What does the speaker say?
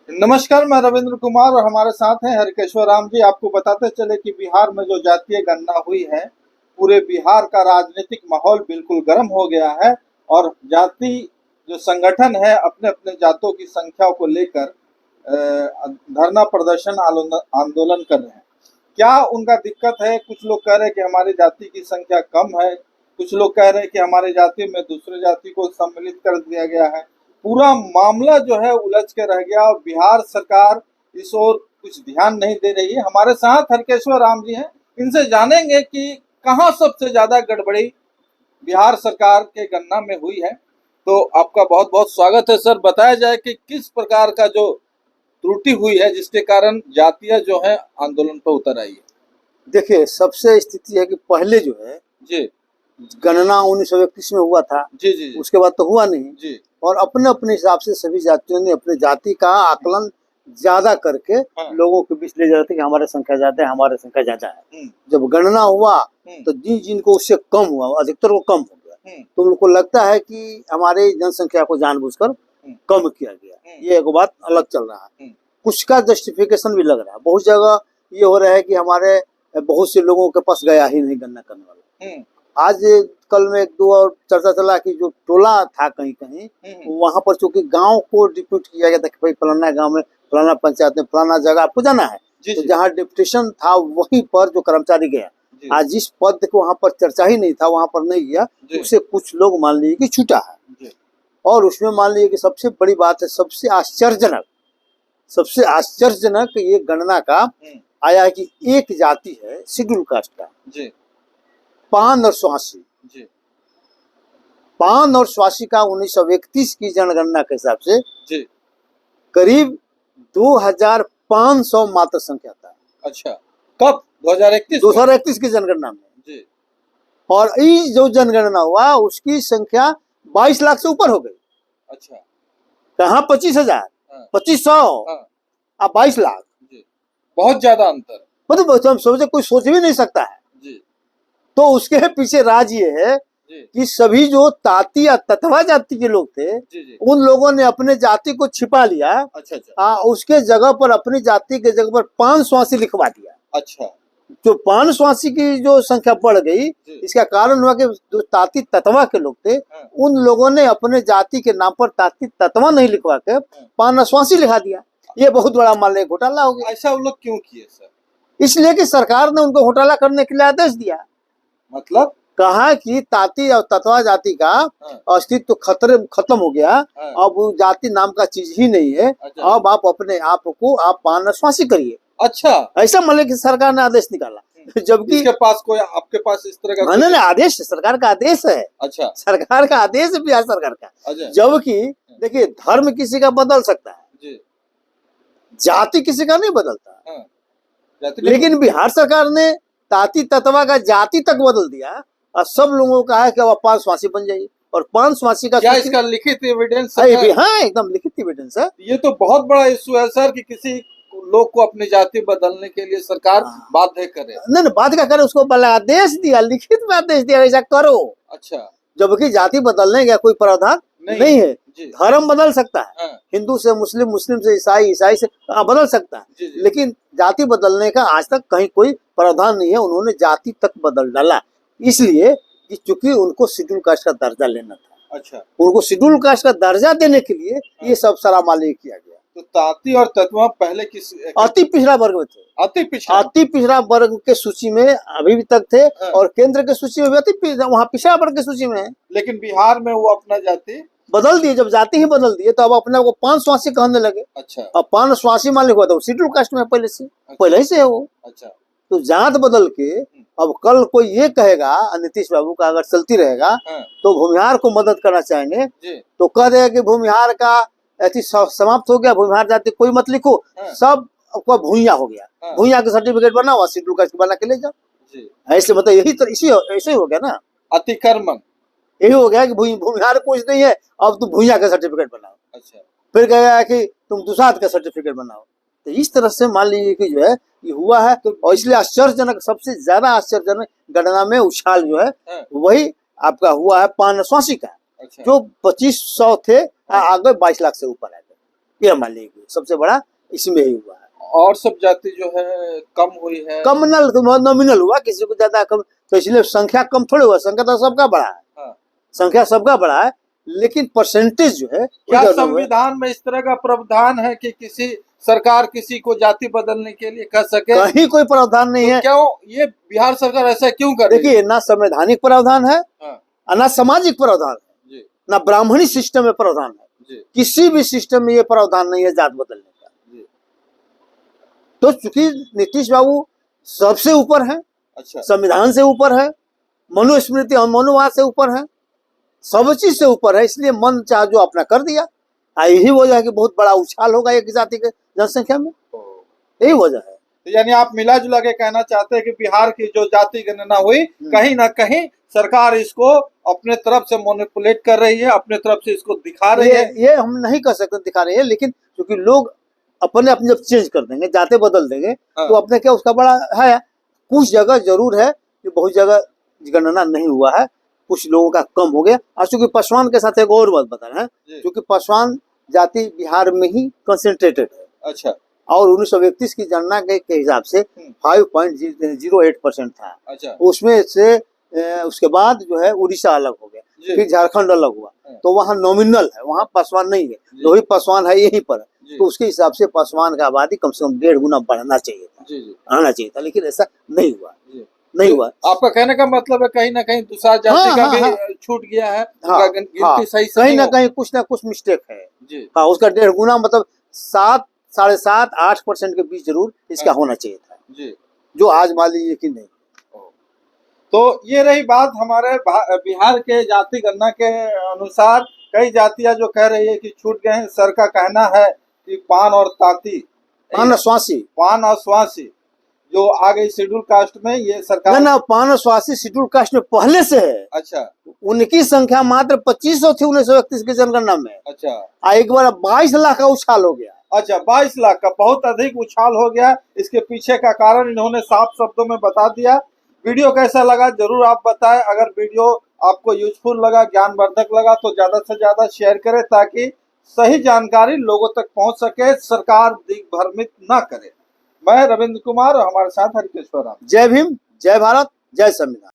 नमस्कार, मैं रविंद्र कुमार और हमारे साथ हैं हरकेश्वर राम जी। आपको बताते चले कि बिहार में जो जातीय गणना हुई है, पूरे बिहार का राजनीतिक माहौल बिल्कुल गर्म हो गया है और जाति जो संगठन है अपने अपने जातों की संख्या को लेकर धरना प्रदर्शन आंदोलन कर रहे हैं। क्या उनका दिक्कत है? कुछ लोग कह रहे हैं कि हमारी जाति की संख्या कम है, कुछ लोग कह रहे हैं कि हमारी जाति में दूसरे जाति को सम्मिलित कर दिया गया है। पूरा मामला जो है उलझ के रह गया और बिहार सरकार इस ओर कुछ ध्यान नहीं दे रही है। हमारे साथ हरकेश्वर राम जी हैं, इनसे जानेंगे कि कहाँ सबसे ज्यादा गड़बड़ी बिहार सरकार के गणना में हुई है। तो आपका बहुत बहुत स्वागत है सर। बताया जाए कि किस प्रकार का जो त्रुटि हुई है जिसके कारण जातियां जो है आंदोलन पर उतर आई है। देखिए, सबसे स्थिति है कि पहले जो है जी गणना 1931 में हुआ था। जी जी जी उसके बाद तो हुआ नहीं। जी और अपने अपने हिसाब से सभी जातियों ने अपने जाति का आकलन ज्यादा करके हाँ। लोगों के बीच ले जाते कि हमारे संख्या ज्यादा है, हमारे संख्या ज्यादा है। जब गणना हुआ तो जिन जिनको उससे कम हुआ, अधिकतर को कम हो गया, तो उनको लगता है कि हमारे जनसंख्या को जानबूझकर कम किया गया। ये एक बात अलग चल रहा है। कुछ का जस्टिफिकेशन भी लग रहा है। बहुत जगह ये हो रहा है कि हमारे बहुत से लोगों के पास गया ही नहीं गणना करने वाला। आज कल में एक दो और चर्चा चला कि जो टोला था कहीं कहीं वहां पर चूंकि गांव को डिप्यूट किया गया था कि भाई फलाना गांव में फलाना पंचायत में फलाना जगह आपको जाना है, तो जहाँ डिप्यूटेशन था वहीं पर जो कर्मचारी गया, आज जिस पद को वहां पर चर्चा ही नहीं था वहां पर नहीं गया, उसे कुछ लोग मान लीजिए कि छूटा है। और उसमें मान लीजिए कि सबसे बड़ी बात है, सबसे आश्चर्यजनक ये गणना का आया है कि एक जाति है शेड्यूल कास्ट का, पान और स्वासी। पान और स्वासी का 1931 की जनगणना के हिसाब से करीब 2500 मात्र संख्या था। अच्छा, कब? 2031 की जनगणना में। और ये जो जनगणना हुआ उसकी संख्या 22 लाख से ऊपर हो गई। अच्छा, कहाँ 25,000, 2500 अब 22 लाख। बहुत ज्यादा अंतर। मतलब हम सोचे, कोई सोच भी नहीं सकता है। तो उसके पीछे राज ये है कि सभी जो ताती या ततवा जाति के लोग थे, उन लोगों ने अपने जाति को छिपा लिया। अच्छा। उसके जगह पर अपनी जाति के जगह पर पान स्वासी लिखवा दिया। अच्छा, जो पान स्वासी की जो संख्या बढ़ गई, इसका कारण हुआ कि जो ताती ततवा के लोग थे, उन लोगों ने अपने जाति के नाम पर ताती ततवा नहीं लिखवा के पान स्वासी लिखा दिया। ये बहुत बड़ा मान लो घोटाला हो गया। ऐसा वो लोग क्यों किए सर? इसलिए कि सरकार ने उनको घोटाला करने के लिए आदेश दिया। मतलब कहा कि ताती और ततवा जाति का अस्तित्व खत्म हो गया। अब जाति नाम का चीज ही नहीं है। अब आप अपने आप को आप पान स्वासी करिए। अच्छा, ऐसा मतलब कि सरकार ने आदेश निकाला, जबकि इसके पास कोई आपके पास इस तरह का नहीं, आदेश सरकार का आदेश है। अच्छा, सरकार का आदेश है बिहार सरकार का। जबकि देखिए, धर्म किसी का बदल सकता है, जाति किसी का नहीं बदलता। लेकिन बिहार सरकार ने ताती ततवा का जाति तक बदल दिया और सब लोगों का है कि अब पान स्वासी बन जाइए। और पान स्वासी का क्या इसका लिखित एविडेंस है? हाँ, एकदम लिखित एविडेंस है। ये तो बहुत बड़ा इशू है सर कि किसी लोग को अपनी जाति बदलने के लिए सरकार बाध्य करे। नहीं, बाध्य करे, उसको आदेश दिया, लिखित में आदेश दिया ऐसा करो। अच्छा, जबकि जाति बदलने का कोई प्रावधान नहीं है। धर्म बदल सकता है, हिंदू से मुस्लिम, मुस्लिम से ईसाई, ईसाई से बदल सकता है, लेकिन जाति बदलने का आज तक कहीं कोई प्रावधान नहीं है। उन्होंने जाति तक बदल डाला, इसलिए कि चूंकि उनको शेड्यूल कास्ट का दर्जा लेना था। अच्छा, उनको शेड्यूल कास्ट का दर्जा देने के लिए ये सब सरामाली किया गया। तो ताती और ततवा पहले किस अति पिछड़ा वर्ग में थे। अति पिछड़ा वर्ग के सूची में अभी भी तक थे और केंद्र के सूची में भी वहाँ पिछड़ा वर्ग के सूची में है। लेकिन बिहार में वो अपना जाति बदल दिए। जब जाति ही बदल दिए तो अब अपने को पान स्वासी कहने लगे। अच्छा, अब पान स्वासी मान लिखा था, शेड्यूल कास्ट में पहले से। अच्छा, पहले से है वो। अच्छा, तो जात बदल के अब कल कोई ये कहेगा, नीतीश बाबू का अगर चलती रहेगा तो भूमिहार को मदद करना चाहेंगे तो कह देगा कि भूमिहार का ऐसी समाप्त हो गया, भूमिहार जाति कोई मत लिखो, सब भूया हो गया। भूया का सर्टिफिकेट बनाओ, शेड्यूल कास्ट बना के ले जाओ। ऐसे मतलब यही तो ऐसे ही हो गया ना, अतिक्रमण यही हो गया कि भूमिहार कुछ नहीं है, अब तुम भूया का सर्टिफिकेट बनाओ। अच्छा, फिर कहेगा कि तुम दुसाध का सर्टिफिकेट बनाओ। तो इस तरह से मान लीजिए कि जो है ये हुआ है। तो और इसलिए आश्चर्यजनक, सबसे ज्यादा आश्चर्यजनक गणना में उछाल जो है वही आपका हुआ है पान स्वासी का। अच्छा, जो 2500 थे आगे 22 लाख से ऊपर आए थे। ये हमारे लिए सबसे बड़ा इसमें ही हुआ है। और सब जाति जो है कम हुई है, कम नॉमिनल हुआ, किसी को ज्यादा कम, तो इसलिए संख्या कम थोड़ी हुआ, संख्या तो सबका बड़ा है। हाँ। संख्या सबका बड़ा है, लेकिन परसेंटेज जो है क्या संविधान में इस तरह का प्रावधान है कि किसी सरकार किसी को जाति बदलने के लिए कर सके? कहीं कोई प्रावधान नहीं है। क्यों ये बिहार सरकार ऐसा क्यों कर रही है? देखिए, ना संवैधानिक प्रावधान है, ना सामाजिक प्रावधान है, ना ब्राह्मणी सिस्टम में प्रावधान है, किसी भी सिस्टम में ये प्रावधान नहीं है जात बदलने का। तो चूंकि नीतीश बाबू सबसे ऊपर है, अच्छा, संविधान से ऊपर है, मनुस्मृति और मनुवाद से ऊपर है, सब चीज से ऊपर है, इसलिए मन चाह जो अपना कर दिया। यही वजह है कि बहुत बड़ा उछाल होगा एक जाति के जनसंख्या में, यही वजह है। तो यानी आप मिला जुला के कहना चाहते हैं कि बिहार की जो जाति गणना हुई, कहीं ना कहीं सरकार इसको अपने तरफ से मैनिपुलेट कर रही है, अपने तरफ से इसको दिखा रही है। ये हम नहीं कह सकते दिखा रही है, लेकिन क्योंकि लोग अपने अपने जब चेंज कर देंगे, जाते बदल देंगे, तो अपने क्या उसका बड़ा है। कुछ जगह जरूर है कि बहुत जगह गणना नहीं हुआ है, कुछ लोगों का कम हो गया। और चूंकि पासवान के साथ एक और बात बता रहे हैं, क्योंकि पासवान जाति बिहार में ही कंसेंट्रेटेड है। अच्छा, और 1931 की जनगणना के हिसाब से 5.08% था। अच्छा, उसमें से उसके बाद जो है उड़ीसा अलग हो गया, फिर झारखंड अलग हुआ, तो वहाँ नॉमिनल है, वहाँ पासवान नहीं है, दो ही पासवान है यहीं पर। तो उसके हिसाब से पासवान का आबादी कम से कम 1.5 गुना बढ़ना चाहिए था, आना चाहिए था, लेकिन ऐसा नहीं हुआ, नहीं हुआ। आपका कहने का मतलब है कहीं ना कहीं दूसरा जाति का भी छूट गया है, सही कहीं ना कहीं कुछ ना कुछ मिस्टेक है। हाँ, उसका 1.5 गुना मतलब 7, 7.5, 8% के बीच जरूर इसका होना चाहिए था, जो आज मान लीजिए कि नहीं। तो ये रही बात हमारे बिहार के जाति गणना के अनुसार। कई जातियां जो कह रही है कि छूट गए हैं। सर का कहना है कि पान और ताती, पान और स्वासी जो आ गई शेड्यूल कास्ट में, ये सरकार ना पान और स्वासी शेड्यूल कास्ट में पहले से है। अच्छा, उनकी संख्या मात्र 2500 थी 1931 की जनगणना में। अच्छा, एक बार 22 लाख का उछाल हो गया। अच्छा, 22 लाख का बहुत अधिक उछाल हो गया। इसके पीछे का कारण इन्होंने साफ शब्दों में बता दिया। वीडियो कैसा लगा जरूर आप बताएं। अगर वीडियो आपको यूजफुल लगा, ज्ञानवर्धक लगा, तो ज्यादा से ज्यादा शेयर करें ताकि सही जानकारी लोगों तक पहुंच सके, सरकार दिग्भ्रमित न करे। मैं रविंद्र कुमार और हमारे साथ हरकेश्वर राम। जय भीम, जय भारत, जय संविधान।